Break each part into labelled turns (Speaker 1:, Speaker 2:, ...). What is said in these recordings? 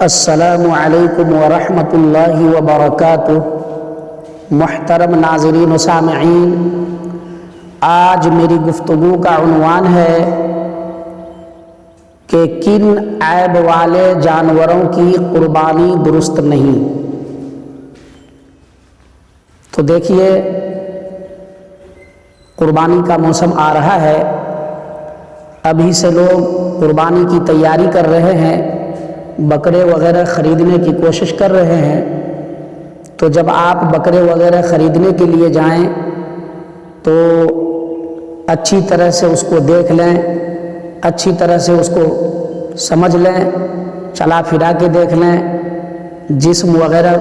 Speaker 1: السلام علیکم ورحمۃ اللہ وبرکاتہ۔ محترم ناظرین و سامعین، آج میری گفتگو کا عنوان ہے کہ کن عیب والے جانوروں کی قربانی درست نہیں۔ تو دیکھیے، قربانی کا موسم آ رہا ہے، ابھی سے لوگ قربانی کی تیاری کر رہے ہیں، بکرے وغیرہ خریدنے کی کوشش کر رہے ہیں۔ تو جب آپ بکرے وغیرہ خریدنے کے لیے جائیں تو اچھی طرح سے اس کو دیکھ لیں، اچھی طرح سے اس کو سمجھ لیں، چلا پھرا کے دیکھ لیں، جسم وغیرہ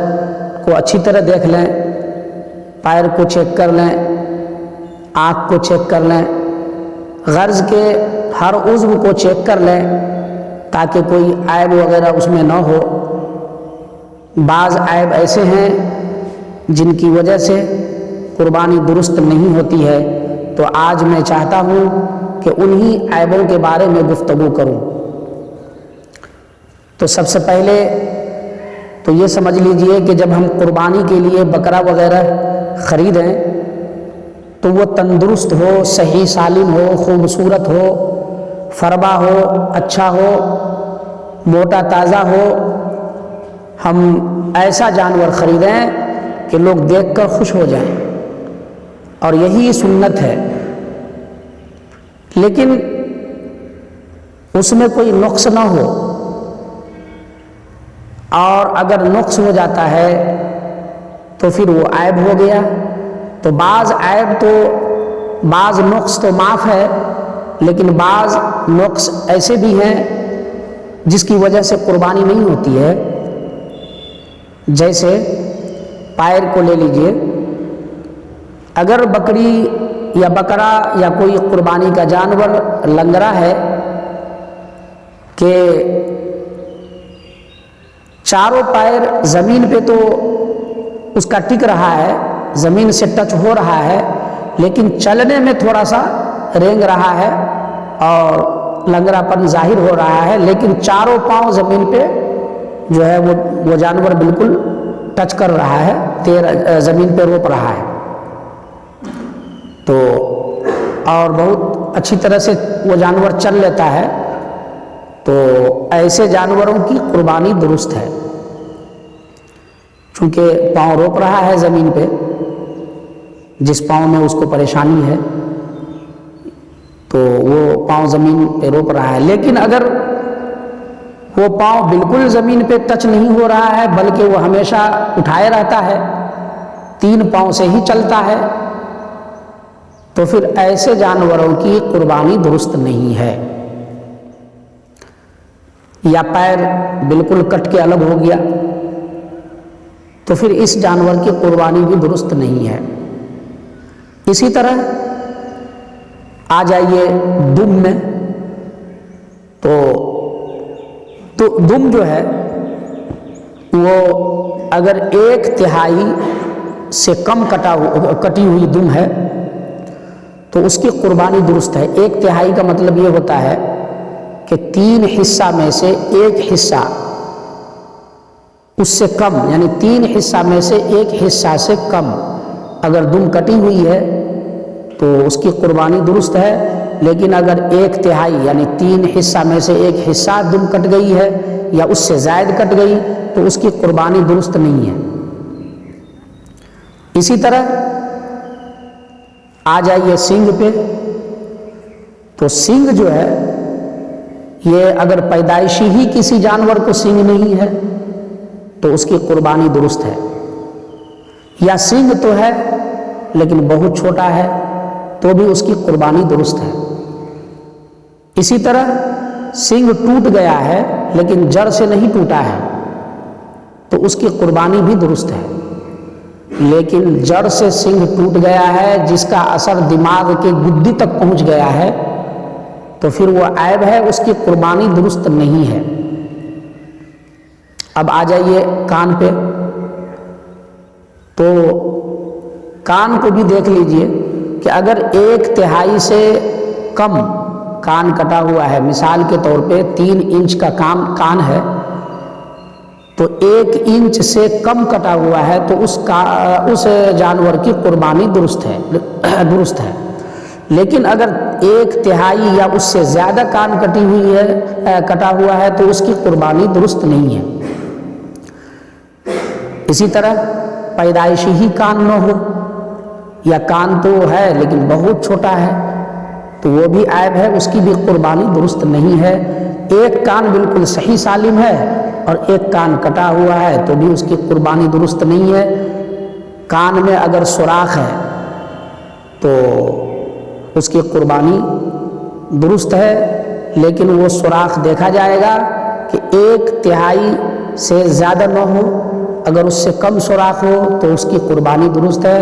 Speaker 1: کو اچھی طرح دیکھ لیں، پیر کو چیک کر لیں، آنکھ کو چیک کر لیں، غرض کے ہر عضو کو چیک کر لیں تاکہ کوئی عیب وغیرہ اس میں نہ ہو۔ بعض عیب ایسے ہیں جن کی وجہ سے قربانی درست نہیں ہوتی ہے، تو آج میں چاہتا ہوں کہ انہی عیبوں کے بارے میں گفتگو کروں۔ تو سب سے پہلے تو یہ سمجھ لیجئے کہ جب ہم قربانی کے لیے بکرا وغیرہ خریدیں تو وہ تندرست ہو، صحیح سالم ہو، خوبصورت ہو، فربا ہو، اچھا ہو، موٹا تازہ ہو۔ ہم ایسا جانور خریدیں کہ لوگ دیکھ کر خوش ہو جائیں، اور یہی سنت ہے۔ لیکن اس میں کوئی نقص نہ ہو، اور اگر نقص ہو جاتا ہے تو پھر وہ عیب ہو گیا۔ تو بعض عیب تو، بعض نقص تو معاف ہے، لیکن بعض نقص ایسے بھی ہیں جس کی وجہ سے قربانی نہیں ہوتی ہے۔ جیسے پیر کو لے لیجئے، اگر بکری یا بکرا یا کوئی قربانی کا جانور لنگڑا ہے کہ چاروں پیر زمین پہ تو اس کا ٹک رہا ہے، زمین سے ٹچ ہو رہا ہے، لیکن چلنے میں تھوڑا سا رینگ رہا ہے اور لنگڑا پن ظاہر ہو رہا ہے، لیکن چاروں پاؤں زمین پہ جو ہے وہ جانور بالکل ٹچ کر رہا ہے، زمین پہ روپ رہا ہے، تو اور بہت اچھی طرح سے وہ جانور چل لیتا ہے، تو ایسے جانوروں کی قربانی درست ہے، چونکہ پاؤں روپ رہا ہے زمین پہ، جس پاؤں میں اس کو پریشانی ہے تو وہ پاؤں زمین پہ روپ رہا ہے۔ لیکن اگر وہ پاؤں بالکل زمین پہ ٹچ نہیں ہو رہا ہے، بلکہ وہ ہمیشہ اٹھائے رہتا ہے، تین پاؤں سے ہی چلتا ہے، تو پھر ایسے جانوروں کی قربانی درست نہیں ہے۔ یا پیر بالکل کٹ کے الگ ہو گیا تو پھر اس جانور کی قربانی بھی درست نہیں ہے۔ اسی طرح آ جائیے دم میں، تو دم جو ہے وہ اگر 1/3 سے کم کٹی ہوئی دم ہے تو اس کی قربانی درست ہے۔ 1/3 کا مطلب یہ ہوتا ہے کہ 3 حصہ میں سے 1 حصہ اس سے کم، یعنی 3 حصہ میں سے 1 حصہ سے کم اگر دم کٹی ہوئی ہے تو اس کی قربانی درست ہے۔ لیکن اگر 1/3 یعنی 3 حصہ میں سے 1 حصہ دم کٹ گئی ہے یا اس سے زائد کٹ گئی تو اس کی قربانی درست نہیں ہے۔ اسی طرح آ جائیے سینگ پہ، تو سینگ جو ہے یہ اگر پیدائشی ہی کسی جانور کو سینگ نہیں ہے تو اس کی قربانی درست ہے، یا سینگ تو ہے لیکن بہت چھوٹا ہے تو بھی اس کی قربانی درست ہے۔ اسی طرح سینگ ٹوٹ گیا ہے لیکن جڑ سے نہیں ٹوٹا ہے تو اس کی قربانی بھی درست ہے۔ لیکن جڑ سے سینگ ٹوٹ گیا ہے، جس کا اثر دماغ کے گدی تک پہنچ گیا ہے، تو پھر وہ عیب ہے، اس کی قربانی درست نہیں ہے۔ اب آ جائیے کان پہ، تو کان کو بھی دیکھ لیجئے کہ اگر 1/3 سے کم کان کٹا ہوا ہے، مثال کے طور پہ 3 انچ کا کان ہے، تو 1 انچ سے کم کٹا ہوا ہے تو اس جانور کی قربانی درست ہے. لیکن اگر 1/3 یا اس سے زیادہ کان کٹا ہوا ہے تو اس کی قربانی درست نہیں ہے. اسی طرح پیدائشی ہی کان نہ ہو، یا کان تو ہے لیکن بہت چھوٹا ہے، تو وہ بھی عیب ہے، اس کی بھی قربانی درست نہیں ہے. 1 کان بالکل صحیح سالم ہے اور 1 کان کٹا ہوا ہے تو بھی اس کی قربانی درست نہیں ہے. کان میں اگر سوراخ ہے تو اس کی قربانی درست ہے، لیکن وہ سوراخ دیکھا جائے گا کہ 1/3 سے زیادہ نہ ہو. اگر اس سے کم سوراخ ہو تو اس کی قربانی درست ہے.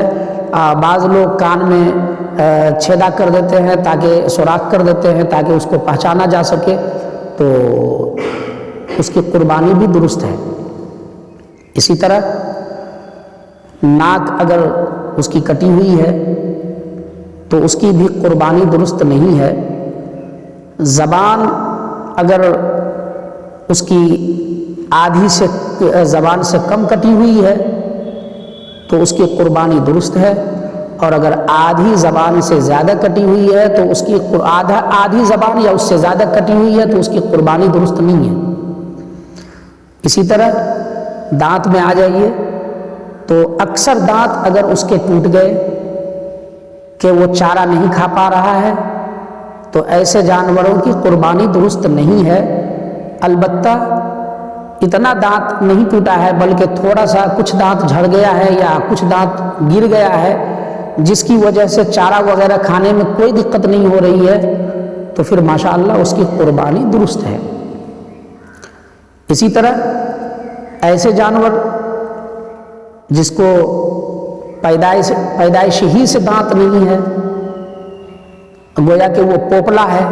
Speaker 1: بعض لوگ کان میں چھیدا کر دیتے ہیں، تاکہ سوراخ کر دیتے ہیں تاکہ اس کو پہچانا جا سکے، تو اس کی قربانی بھی درست ہے. اسی طرح ناک اگر اس کی کٹی ہوئی ہے تو اس کی بھی قربانی درست نہیں ہے. زبان اگر اس کی آدھی سے زبان سے کم کٹی ہوئی ہے تو اس کی قربانی درست ہے، اور اگر آدھی زبان سے زیادہ کٹی ہوئی ہے تو اس کی آدھی زبان یا اس سے زیادہ کٹی ہوئی ہے تو اس کی قربانی درست نہیں ہے. اسی طرح دانت میں آ جائیے تو اکثر دانت اگر اس کے ٹوٹ گئے کہ وہ چارہ نہیں کھا پا رہا ہے تو ایسے جانوروں کی قربانی درست نہیں ہے. البتہ اتنا دانت نہیں ٹوٹا ہے بلکہ تھوڑا سا کچھ دانت جھڑ گیا ہے یا کچھ دانت گر گیا ہے، جس کی وجہ سے چارہ وغیرہ کھانے میں کوئی دقت نہیں ہو رہی ہے، تو پھر ماشاءاللہ اس کی قربانی درست ہے. اسی طرح ایسے جانور جس کو پیدائش ہی سے دانت نہیں ہے، گویا کہ وہ پوپلا ہے،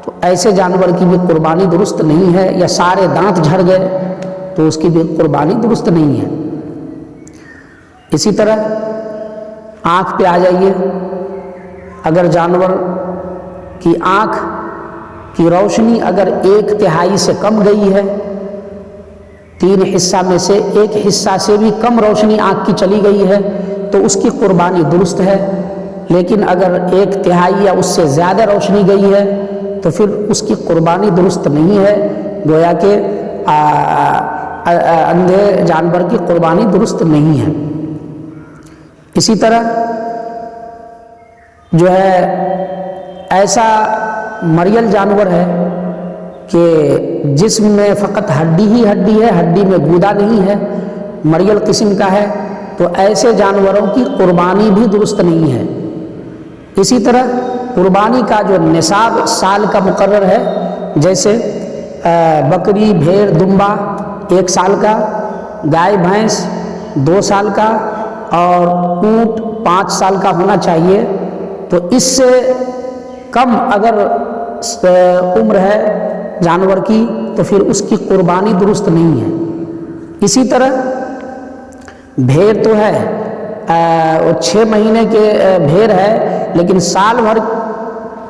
Speaker 1: تو ایسے جانور کی بھی قربانی درست نہیں ہے. یا سارے دانت جھڑ گئے تو اس کی بھی قربانی درست نہیں ہے. اسی طرح آنکھ پہ آ جائیے. اگر جانور کی آنکھ کی روشنی اگر 1/3 سے کم گئی ہے، 3 حصہ میں سے 1 حصہ سے بھی کم روشنی آنکھ کی چلی گئی ہے تو اس کی قربانی درست ہے. لیکن اگر 1/3 یا اس سے زیادہ روشنی گئی ہے تو پھر اس کی قربانی درست نہیں ہے. گویا کہ اندھے جانور کی قربانی درست نہیں ہے. اسی طرح جو ہے ایسا مریل جانور ہے کہ جسم میں فقط ہڈی ہی ہڈی ہے، ہڈی میں گودا نہیں ہے، مریل قسم کا ہے، تو ایسے جانوروں کی قربانی بھی درست نہیں ہے. اسی طرح قربانی کا جو نصاب سال کا مقرر ہے، جیسے بکری، بھیڑ، دمبا 1 سال کا، گائے بھینس 2 سال کا اور اونٹ 5 سال کا ہونا چاہیے، تو اس سے کم اگر عمر ہے جانور کی تو پھر اس کی قربانی درست نہیں ہے. اسی طرح بھیڑ تو ہے 6 مہینے کے بھیڑ ہے، لیکن سال بھر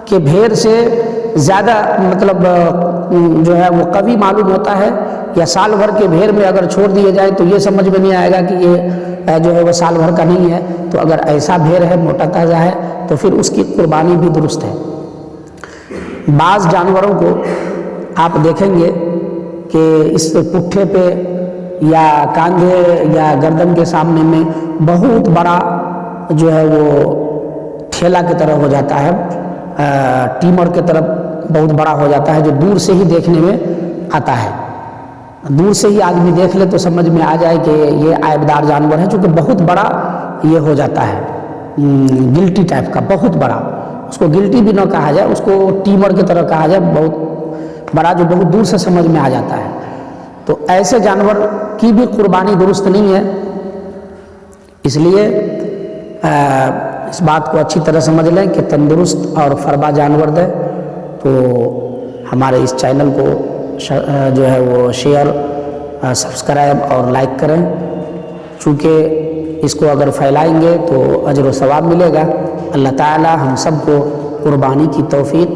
Speaker 1: کے بھیڑ سے زیادہ مطلب جو ہے وہ قوی معلوم ہوتا ہے. یا سال بھر کے بھیڑ میں اگر چھوڑ دیے جائے تو یہ سمجھ میں نہیں آئے گا کہ یہ جو ہے وہ سال بھر کا نہیں ہے. تو اگر ایسا بھیڑ ہے، موٹا تازہ ہے، تو پھر اس کی قربانی بھی درست ہے. بعض جانوروں کو آپ دیکھیں گے کہ اس پٹھے پہ یا کاندھے یا گردن کے سامنے میں بہت بڑا جو ہے وہ ٹھیلا کی طرح ہو جاتا ہے، ٹیمر کی طرف بہت بڑا ہو جاتا ہے، جو دور سے ہی دیکھنے میں آتا ہے. دور سے ہی آدمی دیکھ لے تو سمجھ میں آ جائے کہ یہ عیبدار جانور ہے، چونکہ بہت بڑا یہ ہو جاتا ہے، گلٹی ٹائپ کا بہت بڑا. اس کو گلٹی بھی نہ کہا جائے، اس کو ٹیمر کی طرح کہا جائے، بہت بڑا جو بہت دور سے سمجھ میں آ جاتا ہے. تو ایسے جانور کی بھی قربانی درست نہیں ہے. اس لیے اس بات کو اچھی طرح سمجھ لیں کہ تندرست اور فربا جانور دیں. تو ہمارے اس چینل کو جو ہے وہ شیئر، سبسکرائب اور لائک کریں، چونکہ اس کو اگر پھیلائیں گے تو اجر و ثواب ملے گا. اللہ تعالی ہم سب کو قربانی کی توفیق